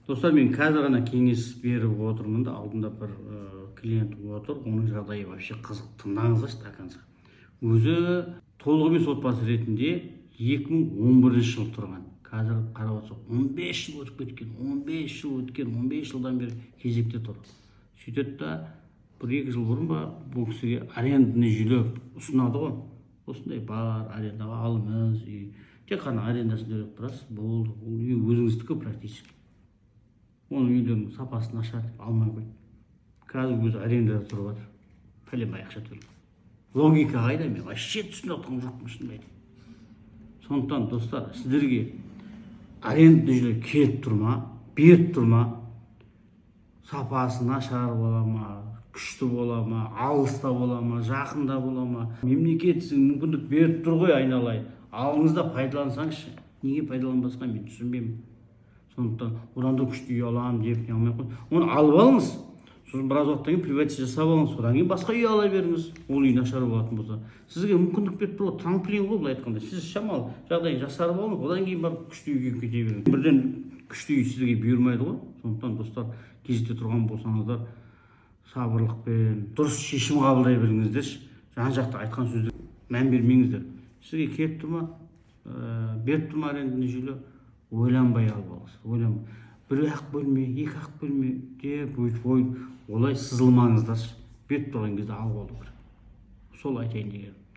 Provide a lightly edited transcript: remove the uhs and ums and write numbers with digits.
Достар, мен қазір ғана кеңес беріп отырмын да, алдында бір клиентім отыр, оның жағдайы вообще қызық. Тыңдаңыздаршы до конца. Өзі толық емес отбасы ретінде 2011 жыл тұрған. Қазір қарап отырсақ 15 жыл өтіп кеткен, 15 жылдан бері кезекте тұр. Сөйтеді да, бір 2 жыл бұрын ба бұл кісіге аренданы жүйелеп ұсынады ғой. Осындай бар, арендаға алыңыз, үй. Тек қана арендасын төлеп тұрасыз, болды. Ол үй өзіңіздікі практически. Оның үйлерінің сапасы нашар деп алмай қойды. Қазір өзі арендада тұрып жатыр. Пәленбай ақша төлеп. Логика қайда, мен вообще түсініп отқан жоқпын шынымды айтайын. Сондықтан достар, сіздерге аренда жүйелер келіп тұр ма, беріп тұр ма, сапасы нашар бола ма, күшті бола ма, алыста бола ма, жақында бола ма, мемлекет сізге мүмкіндік беріп тұр ғой, айналайын. Алыңыз да пайдалансаңызшы. Неге пайдаланбасқа мен түсінбеймін. Сондықтан одан да күшті үй аламын деп не алмай қойды. Оны алып алыңыз. Сосын біраз уақыттан кейін приватизация жасап алыңыз. Содан кейін басқа үй ала беріңіз. Ол үй нашар болатын болса. Сізге мүмкіндік беріп тұр ғой, трамплин ғой былай айтқанда. Сіз шамалы жағдайын жасарып алыңыз. Одан кейін барып күшті үйге кете беріңіз. Бірден күшті үй сізге бұйырмайды ғой. Сондықтан достар, кезекте тұрған болсаңыздар, сабырлықпен дұрыс шешім қабылдай біліңіздерші. Жан-жақты айтқан сөзге мән бермеңіздер. Сізге келіп тұр ма, беріп тұр ма аренданы жүйелі, ойланбай алып алыңыз. Ойланбай. Бір ақ бөлме, 2 ақ бөлме деп олай сызылмаңыздаршы. Беріп тұрған кезде алып алу керек. Сол айтайын дегенім.